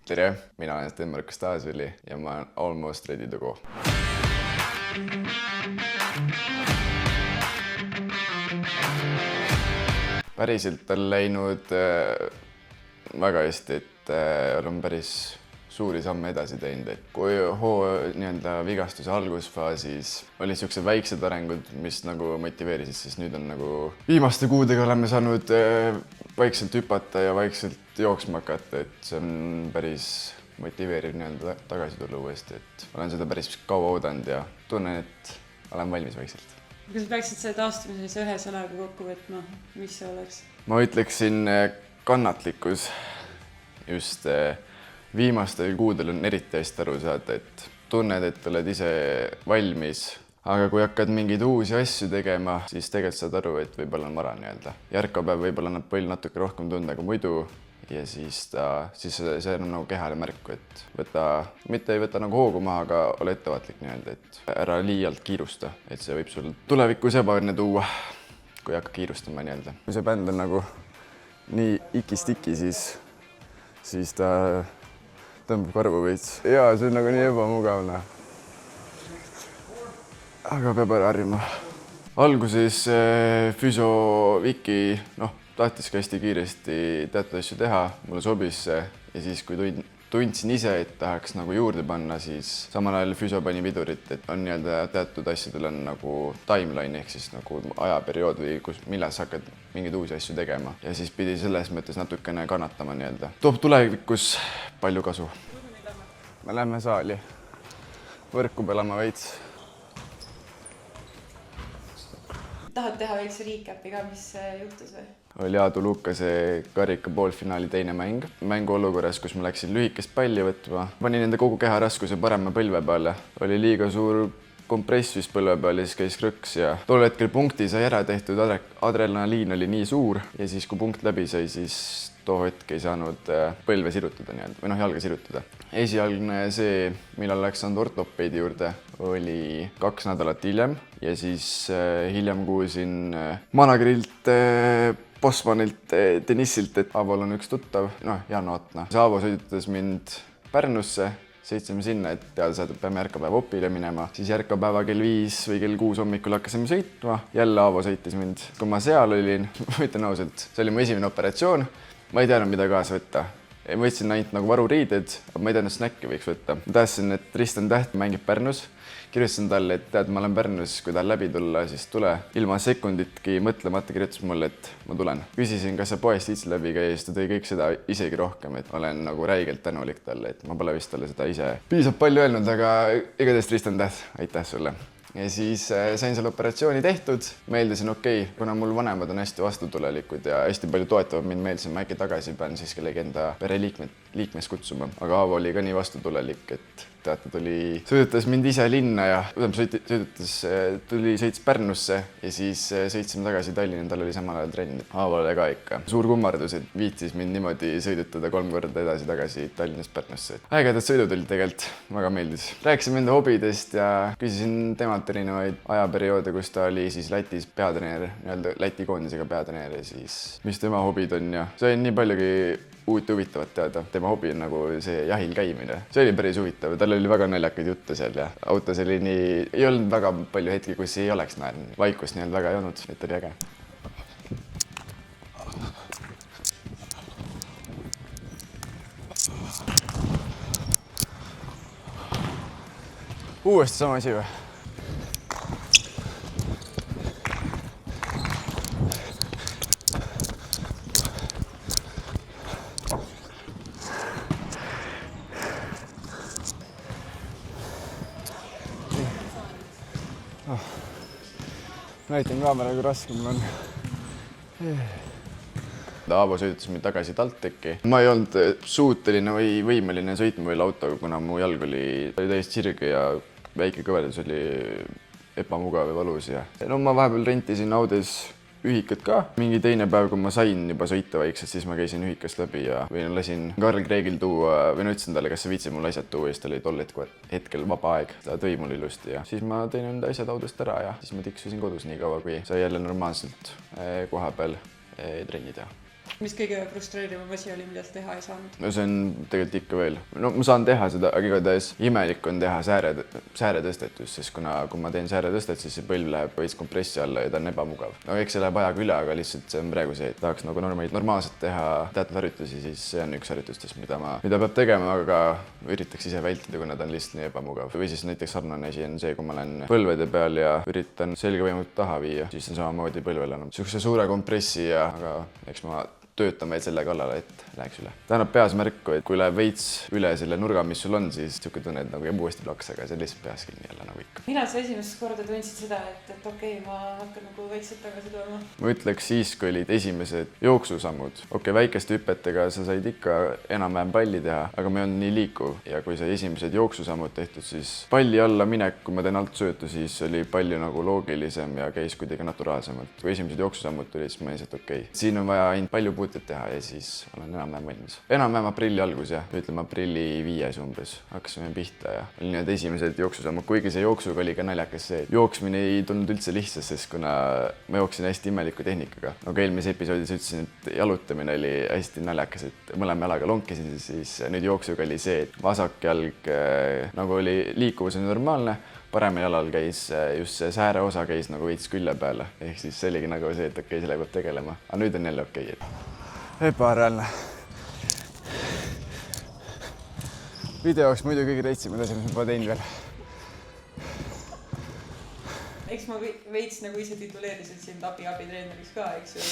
tere, mina olen Sten-Markus Taasvili ja ma olen almost ready to go. Päriselt on läinud väga hästi, et olen päris suuri samme edasi teinud, et kui vigastuse algusfaasis oli siuksed väiksed arengud, mis nagu motiveerisid, siis nüüd on nagu viimaste kuudega oleme saanud vaikselt hüpata ja vaikselt jooksma hakata, et see on päris motiveeriv tagasi tulla uuesti, et olen seda päris kaua oodanud ja tunnen, et olen valmis vaikselt. Kas peaksid selle taastumise ühe sõnaga kokku võtma, mis see oleks? Ma ütleksin kannatlikkus. Just viimastel kuudel on eriti hästi aru saada, et tunned, et oled ise valmis, aga kui hakkad mingeid uusi asju tegema, siis tegelikult saad aru, et võib-olla on vara nii-öelda. Järkapäev võib-olla annab põll natuke rohkem tunda kui muidu ja siis see on nagu kehale märku, et mitte ei võta nagu hoogu maha, aga ole ettevaatlik nii-öelda, et ära liialt kiirusta, et see võib sul tulevikus ebaõnne tuua, kui hakka kiirustama nii-öelda. Kui see bänd on nagu nii ikistiki, siis ta tõmbab karvu veits. Jaa, see on nagu nii ebamugavne. Aga peab ära harjuma. Alguses Füso Viki, tahtiski hästi kiiresti teatud asju teha, mulle sobis see ja siis kui tundsin ise, et tahaks nagu juurde panna, siis samal ajal Füso pani pidurit, et on nii-öelda teatud asjadel on nagu timeline ehk siis nagu ajaperiood või millal sa hakkad mingeid uusi asju tegema ja siis pidi selles mõttes natukene kannatama nii-öelda. Toob tulevikus palju kasu. Me lähme saali. Võrku pelama veits. Tahad teha väikse recap'i ka, mis juhtus või? Oli Aadu Lukase karika poolfinaali teine mäng. Mängu olukorras, kus ma läksin lühikest palli võtma. Panin nende kogu keha raskuse parema põlve peale. Oli liiga suur kompressis põlve peal ja siis käis krõks ja tol hetkel punkti sai ära tehtud, adrenaliin oli nii suur ja siis kui punkt läbi sai, siis too hetk ei saanud põlve sirutada nii-öelda või jalga sirutada. Esialgne see, millal läks saanud ortopeedi juurde, oli 2 nädalat hiljem ja siis hiljem kuulsin managerilt, Bossmanilt, Denissilt, et Aavol on üks tuttav, Jan Ootna. Aavo sõidutas mind Pärnusse, sõitsime sinna, et teada saada, et peame järkapäeva opile minema. Siis järkapäeva kell 5 või kell 6 hommikul hakkasime sõitma. Jälle Aavo sõitis mind. Kui ma seal olin, ma ütlen ausalt, see oli mu esimene operatsioon. Ma ei teadnud, mida kaasa võtta. Ma võtsin ainult nagu varuriided, aga ma ei teadnud, snäkki võiks võtta. Ma tahtsin, et Tristan Täht mängib Pärnus. Kirjutasin talle, et tead, ma olen Pärnus, kui tahad läbi tulla, siis tule. Ilma sekunditki mõtlemata kirjutas mulle, et ma tulen. Küsisin, kas sa poest viitsid läbi käia, siis ta tõi kõik seda isegi rohkem, et olen nagu räigelt tänulik talle, et ma pole vist talle seda ise piisavalt palju öelnud, aga igatahes Tristan Täht, aitäh sulle. Ja siis sain selle operatsiooni tehtud, meeldisin okei, kuna mul vanemad on hästi vastutulelikud ja hästi palju toetavad mind, meeldisin, ma äkki tagasi pean siis kellegi enda pereliikmes kutsuma. Aga Aavo oli ka nii vastutulelik, et teate, sõidutas mind ise linna ja sõits Pärnusse ja siis sõitsime tagasi Tallinna, tal oli samal ajal trenn. Aavole ka ikka suur kummardus, et viitsis mind niimoodi sõidutada 3 korda edasi-tagasi Tallinnast Pärnusse. Ägedad sõidud olid tegelikult, väga meeldis. Rääkisime enda hobidest ja küsisin temalt erinevaid ajaperioode, kus ta oli siis Lätis peatreener, nii-öelda Läti koondisega peatreener ja siis mis tema hobid on ja sain nii paljugi uut huvitavat teada. Tema hobi on nagu see jahil käimine. See oli päris huvitav. Tal oli väga naljakaid jutte seal ja autos oli nii... Ei olnud väga palju hetki, kus ei oleks vaikust nii-öelda väga ei olnud. Et oli äge. Uuesti sama asi või? Näitan kaamera, kui raske mul on. Aavo sõidutas mind tagasi TalTechi. Ma ei olnud suuteline või võimeline sõitma veel autoga, kuna mu jalg oli täiesti sirge ja väike kõverdus oli ebamugav ja valus. Ma vahepeal rentisin Audis ühikat ka. Mingi teine päev, kui ma sain juba sõita vaikselt, siis ma käisin ühikast läbi ja lasin Karl Kreegil tuua või ütlesin talle, kas sa viitsid mul asjad tuua ja siis ta oli tol hetkel vaba aeg. Ta tõi mul ilusti ja siis ma tõin enda asjad autost ära ja siis ma tiksusin kodus nii kaua, kui sai jälle normaalselt koha peal trenni teha. mis kõige frustreerivam asi oli, mida sa teha ei saanud? no see on tegelikult ikka veel. No ma saan teha seda, aga igatahes imelik on teha sääretõstet just, sest kui ma teen sääretõstet, siis see põlv läheb veits kompressi alla ja ta on ebamugav. No eks see läheb ajaga üle, aga lihtsalt see on praegu see, et tahaks nagu normaalselt teha teatud harjutusi, siis see on üks harjutustest, mida peab tegema, aga üritaks ise vältida, kuna ta on lihtsalt nii ebamugav. Või siis näiteks sarnane asi on see, kui ma olen põlvede peal ja üritan selge võimalikult taha viia, siis on samamoodi põlvel enam niisuguse suure kompressi ja aga eks ma töötan veel selle kallale, et läheks üle. Tähendab peas märku, et kui läheb veits üle selle nurga, mis sul on, siis niisugune tunne, et nagu jääb uuesti plaks, aga see on lihtsalt peas kinni jälle nagu ikka. Millal sa esimest korda tundsid seda, et okei, ma hakkan nagu vaikselt tagasi tooma? Ma ütleks siis, kui olid esimesed jooksusammud. Okei, väikeste hüpetega sa said ikka enam-vähem palli teha, aga ma ei olnud nii liikuv. Ja kui sai esimesed jooksusammud tehtud, siis palli alla minek, kui ma teen alt söötu, siis oli palju nagu loogilisem ja käis kuidagi naturaalsemalt. Kui esimesed jooksusammud tulid, siis ma lihtsalt okei. Siin on vaja ainult palju puutet teha ja siis olen enam-vähem valmis. Enam-vähem aprilli algus jah, ütleme aprilli 5 umbes hakkasime pihta ja oli need esimesed jooksusammud, kuigi see jooksuga oli ka naljakas see. Jooksmine ei tulnud üldse lihtsalt, sest kuna ma jooksin hästi imeliku tehnikaga. Nagu eelmises episoodis ütlesin, et jalutamine oli hästi naljakas, et mõlema jalaga lonkisin, siis nüüd jooksuga oli see, et vasak jalg nagu oli liikuvus on normaalne, paremal jalal käis just see sääre osa käis nagu veits külje peale. Ehk siis see oligi nagu see, et okei, selle peab tegelema. Aga nüüd on jälle okei. Ebareaalne. Videoks muidu kõige reitsimad asjad, mis ma pole teinud veel. Eks ma veits nagu ise tituleerisin sind abi-treeneriks ka, eks ju.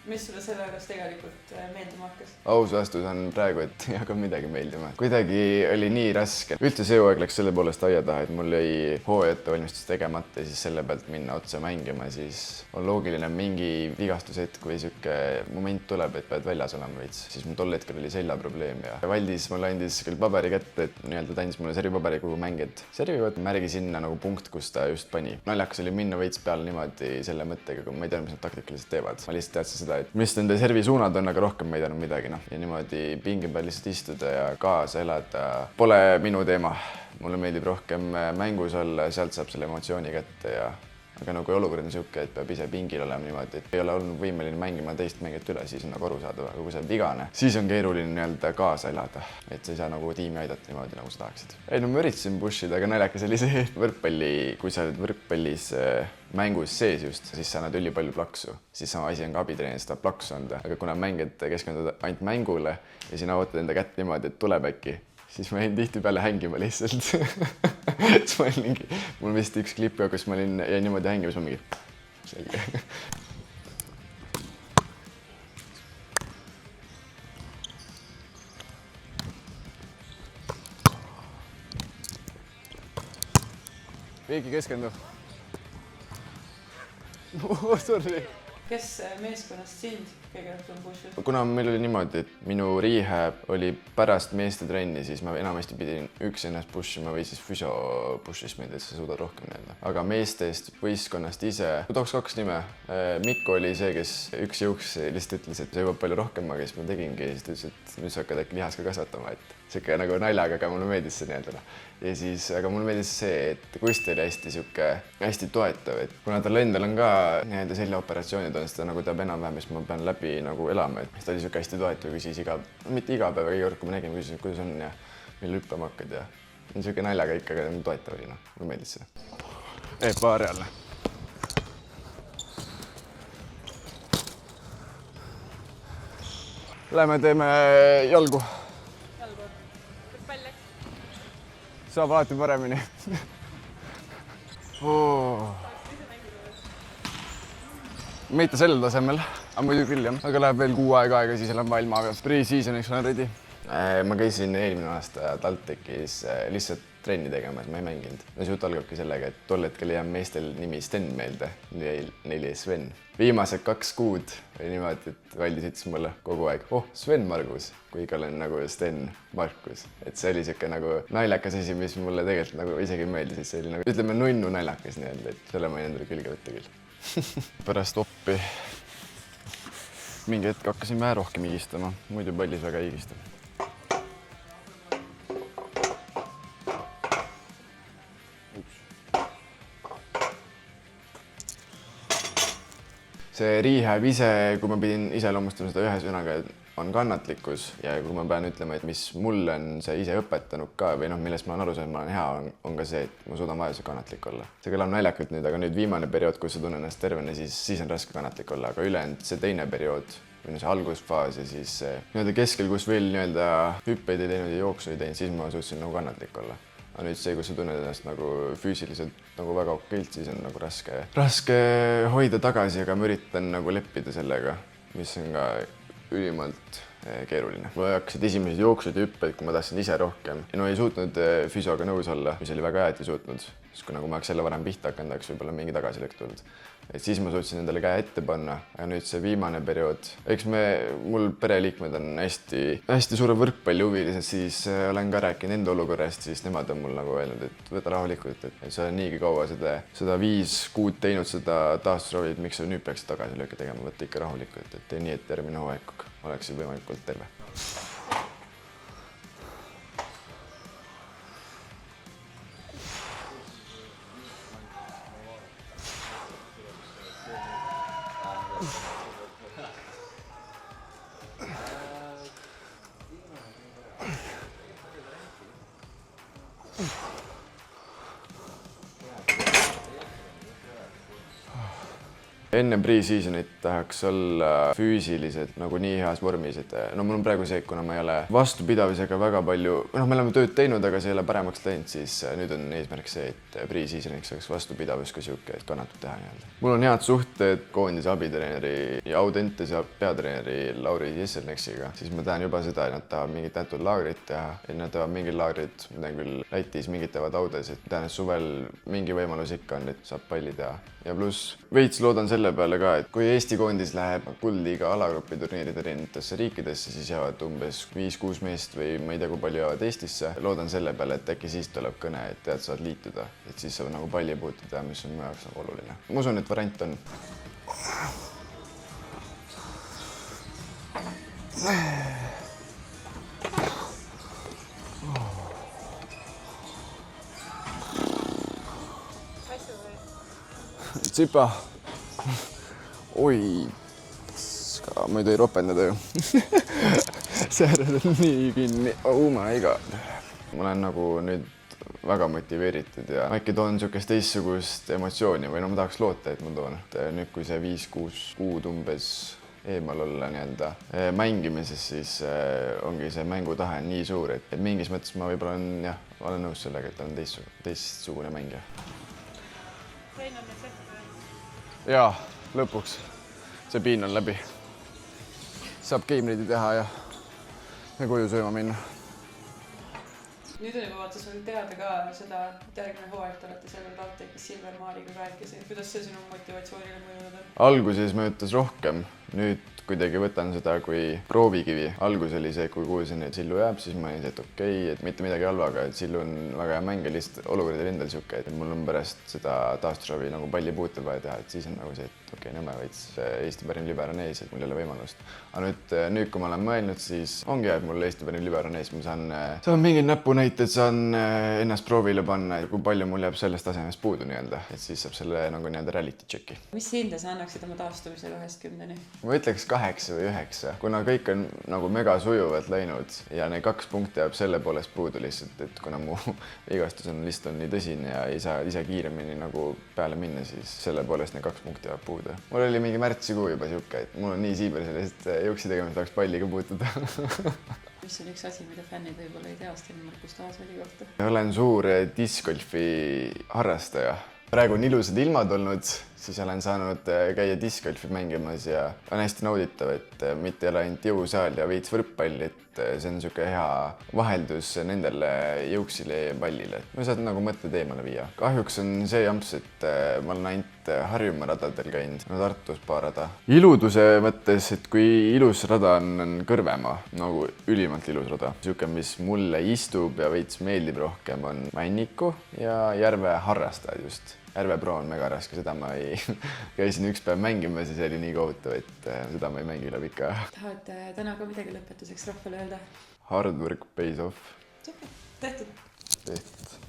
Mis sulle selle juures tegelikult meeldima hakkas? Aus vastus on praegu, et ei hakka midagi meeldima. Kuidagi oli nii raske. Üldse see hooaeg läks selle poolest aia taha, et mul jäi hooajate valmistus tegemata ja siis selle pealt minna otse mängima, siis on loogiline mingi vigastushetk või sihuke moment tuleb, et pead väljas olema veits. Siis mul tol hetkel oli selja probleem ja Valdis mulle andis küll paberi kätte, et nii-öelda ta andis mulle servipaberi, kuhu mängijad servivad. Märgi sinna nagu punkt, kus ta just pani. Naljakas oli minna veits peale niimoodi selle mõttega, kui ma ei tea, mis nad taktikaliselt teevad. Ma lihtsalt teadsin seda, et mis nende servisuunad on, aga rohkem ma ei teadnud midagi. Ja niimoodi pingi peal lihtsalt istuda ja kaasa elada pole minu teema. Mulle meeldib rohkem mängus olla, sealt saab selle emotsiooni kätte ja aga nagu olukord on sihuke, et peab ise pingil olema niimoodi, et ei ole olnud võimeline mängima teist mängijat üle, siis on nagu arusaadav, aga kui sa oled vigane, siis on keeruline nii-öelda kaasa elada, et sa ei saa nagu tiimi aidata niimoodi, nagu sa tahaksid. Ei, no ma üritasin pushida, aga naljakas oli see, et võrkpalli, kui sa oled võrkpallis mängus sees just, siis sa annad ülipalju plaksu. Siis sama asi on ka abitreener, seda plaksu anda, aga kuna mängijad keskenduvad ainult mängule ja sina ootad enda kätt niimoodi, et tuleb äkki, siis ma jäin tihtipeale hängima lihtsalt. Siis ma olin mingi, mul vist üks klipp ka, kus ma jäin niimoodi hängima, siis ma mingi selge. Veiki keskendu. Sorry. Kes meeskonnast sind kõige rohkem pushis? Kuna meil oli niimoodi, et minu rehab oli pärast meeste trenni, siis ma enamasti pidin üks ennast pushima või siis füsio pushis meid, et sa suudad rohkem nii-öelda. Aga meestest võistkonnast ise, tooks 2 nime. Mikko oli see, kes üks jõuks lihtsalt ütles, et see jõuab palju rohkem, aga siis ma tegingi ja siis ta ütles, et nüüd sa hakkad äkki lihas ka kasvatama, et siuke nagu naljaga, aga mulle meeldis see nii-öelda. Ja siis, aga mulle meeldis see, et Kusti oli hästi toetav, et kuna tal endal on ka nii-öelda seljaoperatsioonid on, seda nagu teab enam-vähem, mis ma pean läbi nagu elama, et ta oli siuke hästi toetav, küsis mitte iga päev, aga iga kord, kui ma nägin, küsis, kuidas on ja millal hüppama hakkad ja siuke naljaga ikka, aga toetav oli, mulle meeldis see. Ebareaalne. Lähme teeme jalgu. Saab alati paremini. Meita sellel tasemel, aga muidu küll jah. Aga läheb veel 6 aega, siis olen valma, aga pre-seasoniks olen ready. Ma käisin eelmine aasta TalTechis lihtsalt trenni tegemas, ma ei mänginud. See jutt algabki sellega, et tol hetkel ei jää meestel nimi Sten meelde, neil oli Sven. Viimased 2 kuud oli niimoodi, et Valdis ütles mulle kogu aeg, Sven Margus, kuigi olen nagu Sten Markus. Et see oli siuke nagu naljakas asi, mis mulle tegelikult nagu isegi meeldis, et see oli nagu, ütleme, nunnu naljakas nii-öelda, et selle ma ei endale külge võtta küll. Pärast oppi mingi hetk hakkasin vähe rohkem higistama, muidu pallis väga higistama. see rehab ise, kui ma pidin iseloomustama seda ühe sõnaga, on kannatlikkus ja kui ma pean ütlema, et mis mulle on see ise õpetanud ka või noh, millest ma olen aru saanud, ma olen hea, on ka see, et ma suudan vajaduse kannatlik olla. See kõlab naljakalt nüüd, aga nüüd viimane periood, kus sa tunnen ennast tervena, siis on raske kannatlik olla, aga ülejäänud see teine periood või see algusfaas ja siis nii-öelda keskel, kus veel nii-öelda hüppeid ei teinud ja jooksu ei teinud, siis ma suutsin nagu kannatlik olla. Aga nüüd see, kus sa tunned ennast nagu füüsiliselt nagu väga okeilt, siis on nagu raske hoida tagasi, aga ma üritan nagu leppida sellega, mis on ka ülimalt keeruline. Mul hakkasid esimesed jooksud ja hüpped, kui ma tahtsin ise rohkem. Ja no ei suutnud füsioga nõus olla, mis oli väga hea, et ei suutnud. Siis kui nagu ma oleks jälle varem pihta hakanud, oleks võib-olla mingi tagasilõik tulnud. Et siis ma suutsin endale käe ette panna. Ja nüüd see viimane periood. Eks mul pereliikmed on hästi suure võrkpallihuvilised, siis olen ka rääkinud enda olukorrast, siis nemad on mul nagu öelnud, et võta rahulikult, et sa olen niigi kaua seda 5 kuud teinud seda taastusravi, et miks sa nüüd peaksid tagasilööke tegema, võtta ikka rahulikult, et tee nii, et järgmine hooaeg oleksid võimalikult terve. Enne pre-seasonit tahaks olla füüsiliselt nagu nii heas vormis, et no mul on praegu see, kuna ma ei ole vastupidavusega väga palju, me oleme tööd teinud, aga see ei ole paremaks läinud, siis nüüd on eesmärk see, et pre-seasoniks oleks vastupidavus ka sihuke, et kannatub teha nii-öelda. Mul on head suhted koondise abitreeneri ja Audentese peatreeneri Lauri Jesselneksiga, siis ma tean juba seda, et nad tahavad mingit nätud laagrit teha, et nad tahavad mingid laagrid, ma tean küll Lätis mingid teevad Audes, et tean, et suvel mingi võimalus ikka on, et saab palli teha. Ja pluss veits loodan selle peale ka, et kui Eesti koondis läheb kuldliiga alagrupi turniiride erinevatesse riikidesse, siis jäävad umbes 5-6 meest või ma ei tea, kui palju jäävad Eestisse. Loodan selle peale, et äkki siis tuleb kõne, et tead, saad liituda, et siis saab nagu palli puutuda, mis on mu jaoks nagu oluline. Ma usun, et variant on. Tsipa. Oi, ma ei tohi ropendada ju. Sääred on nii kinni. Oh my god. Ma olen nagu nüüd väga motiveeritud ja äkki toon niisugust teistsugust emotsiooni või no ma tahaks loota, et ma toon. Nüüd, kui see 5-6 kuud umbes eemal olla nii-öelda mängimises, siis ongi see mängutahe nii suur, et mingis mõttes ma võib-olla olen nõus sellega, et on teistsugune mängija. Jaa, lõpuks. See piin on läbi. Saab game ready teha ja koju sööma minna. Nüüd on juba vaata sul teada ka seda, et järgmine hooaeg te olete seal TalTechis Silvermaariga kahekesi. Kuidas see sinu motivatsioonile mõjunud on? Alguses mõjutas rohkem. Nüüd kuidagi võtan seda kui proovikivi. Algus oli see, kui kuulsin, et Sillu jääb, siis ma olin see, et okei, et mitte midagi halva, aga et Sillu on väga hea mäng ja lihtsalt olukord oli endal sihuke, et mul on pärast seda taastusravi nagu palli puutel vaja teha, et siis on nagu see, et okei, nõme veits Eesti parim liber on ees, et mul ei ole võimalust. Aga nüüd, kui ma olen mõelnud, siis ongi hea, et mul Eesti parim liber on ees, ma saan mingid näpunäited, saan ennast proovile panna, kui palju mul jääb sellest tasemest puudu nii-öelda, et siis saab selle nagu nii-öelda reality checki. Mis hinde sa annaksid oma taastumisel 1-10? Ma ütleks 8 või 9, kuna kõik on nagu mega sujuvalt läinud ja need 2 punkti jääb selle poolest puudu lihtsalt, et kuna mu vigastus on lihtsalt nii tõsine ja ei saa ise kiiremini nagu peale minna, siis selle poolest need 2 punkti jääb puudu. Mul oli mingi märtsikuu juba siuke, et mul on nii siiber sellest juksi tegemist, tahaks palliga puutuda. Mis on üks asi, mida fännid võib-olla ei tea Sten-Markus Taasveli kohta? Olen suur discgolfi harrastaja. Praegu on ilusad ilmad olnud, siis olen saanud käia discgolfi mängimas ja on hästi nauditav, et mitte ei ole ainult jõusaal ja veits võrkpalli, et see on niisugune hea vaheldus nendele jõuksile ja pallile. Ma saad nagu mõtted eemale viia. Kahjuks on see jamps, et ma olen ainult Harjumaa radadel käinud, no Tartus paar rada. Iluduse mõttes, et kui ilus rada on Kõrvemaa, nagu ülimalt ilus rada. Niisugune, mis mulle istub ja veits meeldib rohkem, on Männiku ja Järve harrastajad just. Järve Pro on mega raske, seda ma ei käisin üks päev mängimas ja see oli nii kohutav, et seda ma ei mängi üle pika. Tahad täna ka midagi lõpetuseks rahvale öelda? Hard work pays off. Super, tehtud. Tehtud.